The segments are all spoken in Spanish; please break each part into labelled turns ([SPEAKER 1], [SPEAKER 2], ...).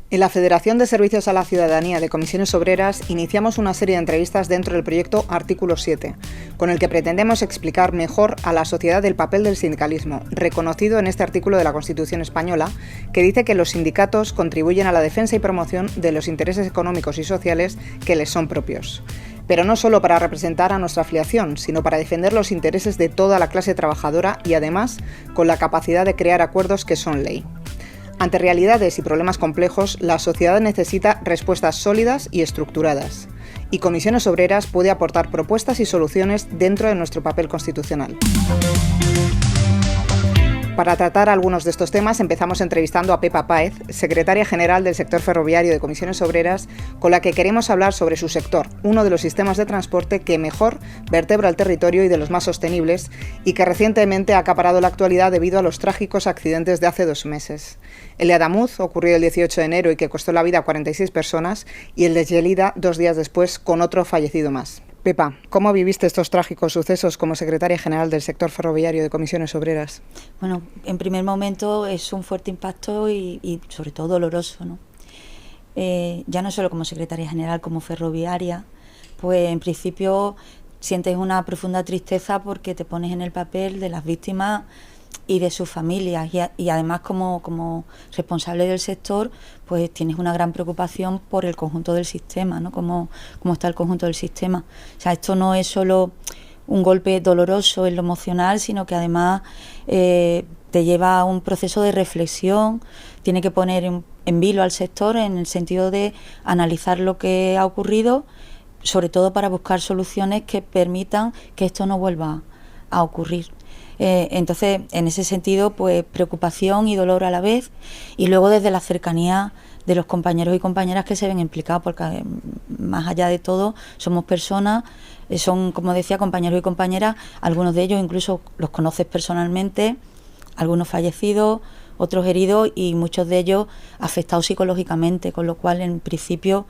[SPEAKER 1] En la Federación de Servicios a la Ciudadanía de Comisiones Obreras iniciamos una serie de entrevistas dentro del proyecto Artículo 7, con el que pretendemos explicar mejor a la sociedad el papel del sindicalismo, reconocido en este artículo de la Constitución española, que dice que los sindicatos contribuyen a la defensa y promoción de los intereses económicos y sociales que les son propios. Pero no solo para representar a nuestra afiliación, sino para defender los intereses de toda la clase trabajadora y además con la capacidad de crear acuerdos que son ley. Ante realidades y problemas complejos, la sociedad necesita respuestas sólidas y estructuradas, y Comisiones Obreras puede aportar propuestas y soluciones dentro de nuestro papel constitucional. Para tratar algunos de estos temas empezamos entrevistando a Pepa Páez, secretaria general del sector ferroviario de Comisiones Obreras, con la que queremos hablar sobre su sector, uno de los sistemas de transporte que mejor vertebra el territorio y de los más sostenibles, y que recientemente ha acaparado la actualidad debido a los trágicos accidentes de hace 2 meses. El de Adamuz ocurrió el 18 de enero y que costó la vida a 46 personas, y el de Gelida 2 días después con otro fallecido más. Pepa, ¿cómo viviste estos trágicos sucesos como secretaria general del sector ferroviario de Comisiones Obreras?
[SPEAKER 2] Bueno, en primer momento es un fuerte impacto y sobre todo doloroso, ¿no? Ya no solo como secretaria general, como ferroviaria, pues en principio sientes una profunda tristeza porque te pones en el papel de las víctimas y de sus familias y además como responsable del sector pues tienes una gran preocupación por el conjunto del sistema, ¿no? Cómo está el conjunto del sistema. O sea, esto no es solo un golpe doloroso en lo emocional, sino que además te lleva a un proceso de reflexión, tiene que poner en vilo al sector en el sentido de analizar lo que ha ocurrido, sobre todo para buscar soluciones que permitan que esto no vuelva a ocurrir. Entonces, en ese sentido, pues preocupación y dolor a la vez, y luego desde la cercanía de los compañeros y compañeras que se ven implicados, porque más allá de todo somos personas, son, como decía, compañeros y compañeras, algunos de ellos incluso los conoces personalmente, algunos fallecidos, otros heridos y muchos de ellos afectados psicológicamente, con lo cual en principio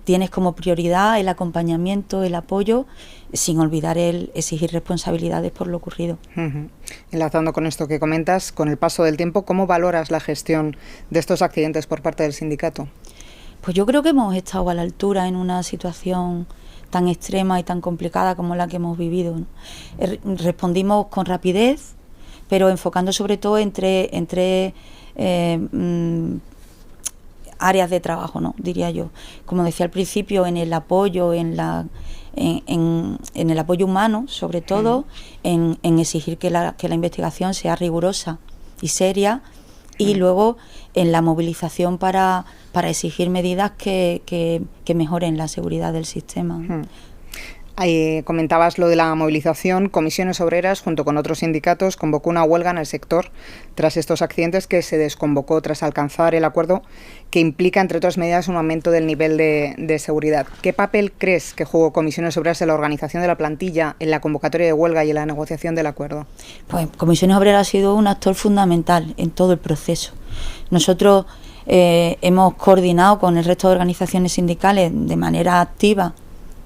[SPEAKER 2] tienes como prioridad el acompañamiento, el apoyo, sin olvidar el exigir responsabilidades por lo ocurrido.
[SPEAKER 1] Enlazando con esto que comentas, con el paso del tiempo, ¿cómo valoras la gestión de estos accidentes por parte del sindicato?
[SPEAKER 2] Pues yo creo que hemos estado a la altura en una situación tan extrema y tan complicada como la que hemos vivido, ¿no? Respondimos con rapidez, pero enfocando sobre todo entre áreas de trabajo, ¿no? Diría yo. Como decía al principio, en el apoyo, en el apoyo humano, sobre todo, en exigir que la investigación sea rigurosa y seria, y luego en la movilización para exigir medidas que mejoren la seguridad del sistema.
[SPEAKER 1] Comentabas lo de la movilización. Comisiones Obreras, junto con otros sindicatos, convocó una huelga en el sector tras estos accidentes, que se desconvocó tras alcanzar el acuerdo que implica, entre otras medidas, un aumento del nivel de seguridad. ¿Qué papel crees que jugó Comisiones Obreras en la organización de la plantilla, en la convocatoria de huelga y en la negociación del acuerdo?
[SPEAKER 2] Pues Comisiones Obreras ha sido un actor fundamental en todo el proceso. Nosotros hemos coordinado con el resto de organizaciones sindicales de manera activa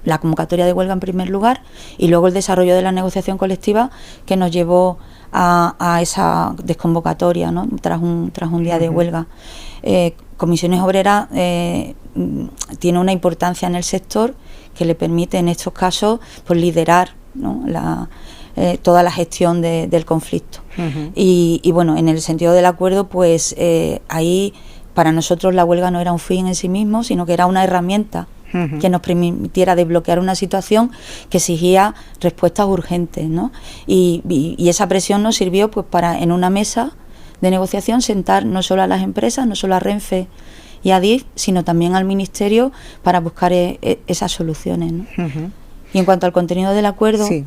[SPEAKER 2] la convocatoria de huelga en primer lugar y luego el desarrollo de la negociación colectiva que nos llevó a esa desconvocatoria, ¿no? tras un día de huelga. Comisiones Obreras tiene una importancia en el sector que le permite en estos casos pues liderar, ¿no? Toda la gestión del conflicto. Y bueno, en el sentido del acuerdo, pues ahí para nosotros la huelga no era un fin en sí mismo, sino que era una herramienta que nos permitiera desbloquear una situación que exigía respuestas urgentes, ¿no? Y esa presión nos sirvió pues para, en una mesa de negociación, sentar no solo a las empresas, no solo a Renfe y a Adif, sino también al Ministerio para buscar esas soluciones, ¿no? Y en cuanto al contenido del acuerdo...
[SPEAKER 1] Sí,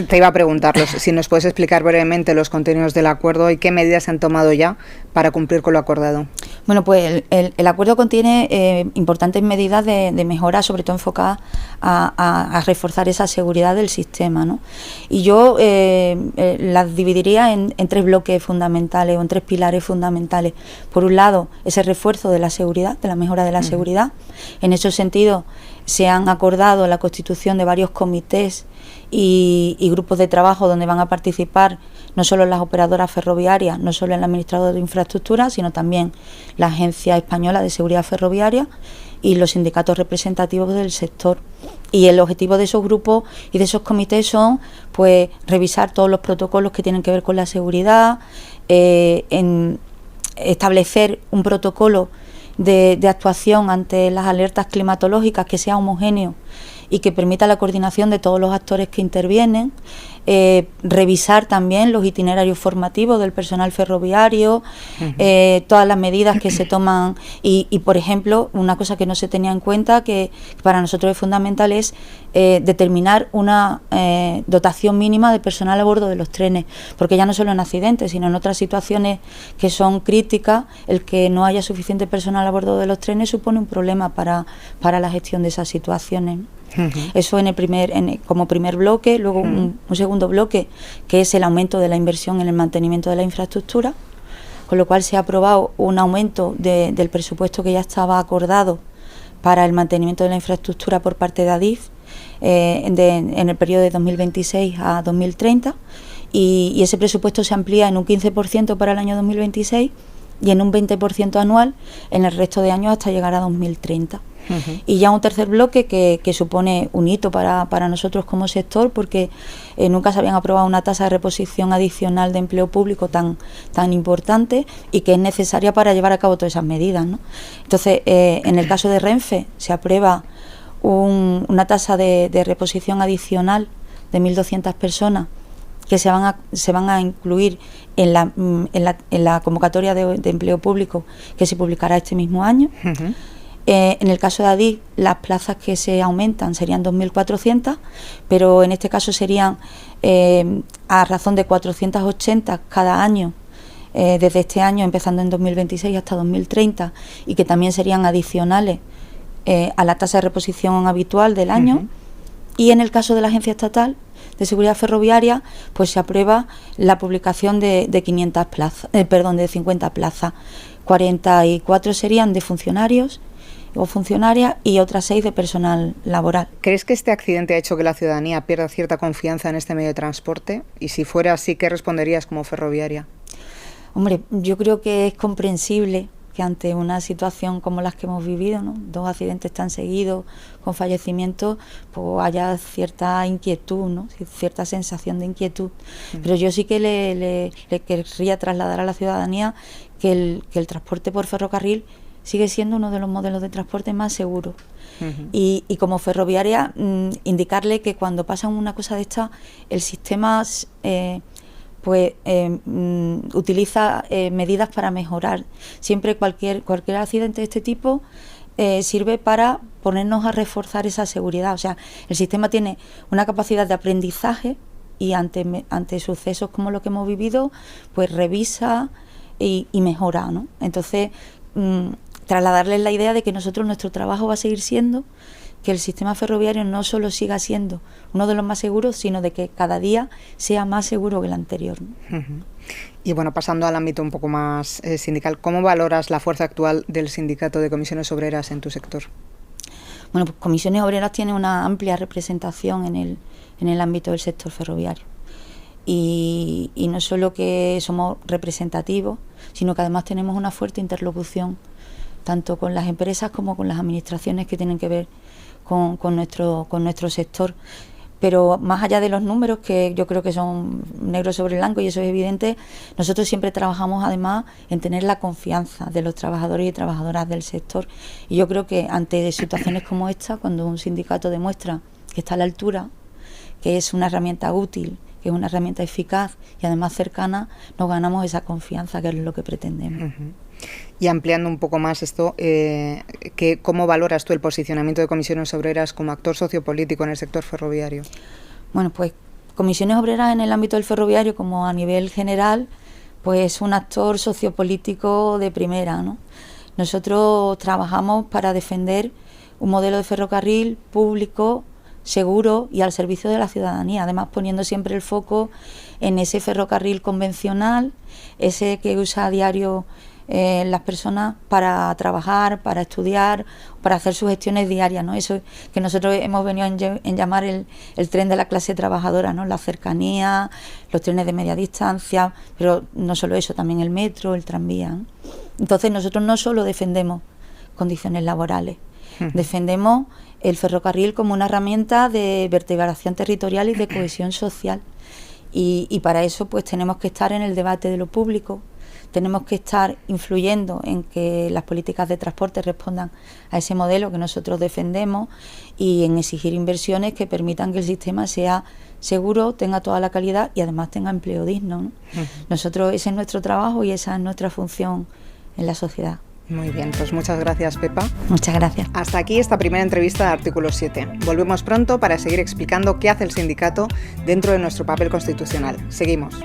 [SPEAKER 1] te iba a preguntar si nos puedes explicar brevemente los contenidos del acuerdo y qué medidas se han tomado ya para cumplir con lo acordado.
[SPEAKER 2] Bueno, pues el acuerdo contiene importantes medidas de mejora, sobre todo enfocadas a reforzar esa seguridad del sistema, ¿no? Y yo las dividiría en 3 bloques fundamentales o en 3 pilares fundamentales. Por un lado, ese refuerzo de la seguridad, de la mejora de la seguridad. En ese sentido, se han acordado la constitución de varios comités y grupos de trabajo donde van a participar no solo las operadoras ferroviarias, no solo el administrador de infraestructura, sino también la Agencia Española de Seguridad Ferroviaria y los sindicatos representativos del sector. Y el objetivo de esos grupos y de esos comités son pues revisar todos los protocolos que tienen que ver con la seguridad, establecer un protocolo de actuación ante las alertas climatológicas que sea homogéneo y que permita la coordinación de todos los actores que intervienen, revisar también los itinerarios formativos del personal ferroviario, todas las medidas que se toman y, por ejemplo, una cosa que no se tenía en cuenta, que para nosotros es fundamental, es determinar una dotación mínima de personal a bordo de los trenes, porque ya no solo en accidentes, sino en otras situaciones que son críticas, el que no haya suficiente personal a bordo de los trenes supone un problema para la gestión de esas situaciones. Eso como primer bloque. Luego un segundo bloque, que es el aumento de la inversión en el mantenimiento de la infraestructura, con lo cual se ha aprobado un aumento del presupuesto que ya estaba acordado para el mantenimiento de la infraestructura por parte de Adif en el periodo de 2026 a 2030, y ese presupuesto se amplía en un 15% para el año 2026 y en un 20% anual en el resto de años hasta llegar a 2030. Y ya un tercer bloque que supone un hito para nosotros como sector, porque nunca se habían aprobado una tasa de reposición adicional de empleo público tan importante y que es necesaria para llevar a cabo todas esas medidas, ¿no? Entonces, en el caso de Renfe se aprueba una tasa de reposición adicional de 1.200 personas que se van a incluir en la convocatoria de empleo público que se publicará este mismo año. En el caso de Adif, las plazas que se aumentan serían 2.400, pero en este caso serían a razón de 480 cada año, desde este año, empezando en 2026 hasta 2030, y que también serían adicionales a la tasa de reposición habitual del año. Y en el caso de la Agencia Estatal de Seguridad Ferroviaria, pues se aprueba la publicación de 50 plazas. 44 serían de funcionarios o funcionarias y otras 6 de personal laboral.
[SPEAKER 1] ¿Crees que este accidente ha hecho que la ciudadanía pierda cierta confianza en este medio de transporte? Y si fuera así, ¿qué responderías como ferroviaria?
[SPEAKER 2] Hombre, yo creo que es comprensible que ante una situación como las que hemos vivido, ¿no? 2 accidentes tan seguidos con fallecimientos, pues haya cierta inquietud, ¿no? Cierta sensación de inquietud. Pero yo sí que le querría trasladar a la ciudadanía que el transporte por ferrocarril sigue siendo uno de los modelos de transporte más seguros. Y como ferroviaria, indicarle que cuando pasa una cosa de esta, el sistema utiliza medidas para mejorar. Siempre cualquier accidente de este tipo sirve para ponernos a reforzar esa seguridad. O sea, el sistema tiene una capacidad de aprendizaje y ante sucesos como lo que hemos vivido, pues revisa y mejora, ¿no? Entonces, trasladarles la idea de que nuestro trabajo va a seguir siendo que el sistema ferroviario no solo siga siendo uno de los más seguros, sino de que cada día sea más seguro que el anterior, ¿no?
[SPEAKER 1] Y bueno, pasando al ámbito un poco más sindical, ¿cómo valoras la fuerza actual del Sindicato de Comisiones Obreras en tu sector?
[SPEAKER 2] Bueno, pues Comisiones Obreras tiene una amplia representación en el ámbito del sector ferroviario. Y no solo que somos representativos, sino que además tenemos una fuerte interlocución tanto con las empresas como con las administraciones que tienen que ver con nuestro sector. Pero más allá de los números, que yo creo que son negros sobre blanco y eso es evidente, nosotros siempre trabajamos además en tener la confianza de los trabajadores y trabajadoras del sector. Y yo creo que ante situaciones como esta, cuando un sindicato demuestra que está a la altura, que es una herramienta útil, que es una herramienta eficaz y además cercana, nos ganamos esa confianza, que es lo que pretendemos.
[SPEAKER 1] Y ampliando un poco más esto, ¿cómo valoras tú el posicionamiento de Comisiones Obreras como actor sociopolítico en el sector ferroviario?
[SPEAKER 2] Bueno, pues Comisiones Obreras en el ámbito del ferroviario, como a nivel general, pues un actor sociopolítico de primera, ¿no? Nosotros trabajamos para defender un modelo de ferrocarril público, seguro y al servicio de la ciudadanía, además poniendo siempre el foco en ese ferrocarril convencional, ese que usa a diario las personas para trabajar, para estudiar, para hacer sus gestiones diarias, ¿no? Eso que nosotros hemos venido en llamar el tren de la clase trabajadora, ¿no? La cercanía, los trenes de media distancia, pero no solo eso, también el metro, el tranvía, ¿no? Entonces nosotros no solo defendemos condiciones laborales, defendemos el ferrocarril como una herramienta de vertebración territorial y de cohesión social. Y para eso pues tenemos que estar en el debate de lo público, tenemos que estar influyendo en que las políticas de transporte respondan a ese modelo que nosotros defendemos y en exigir inversiones que permitan que el sistema sea seguro, tenga toda la calidad y además tenga empleo digno, ¿no? Nosotros, ese es nuestro trabajo y esa es nuestra función en la sociedad.
[SPEAKER 1] Muy bien, pues muchas gracias, Pepa.
[SPEAKER 2] Muchas gracias.
[SPEAKER 1] Hasta aquí esta primera entrevista de Artículo 7. Volvemos pronto para seguir explicando qué hace el sindicato dentro de nuestro papel constitucional. Seguimos.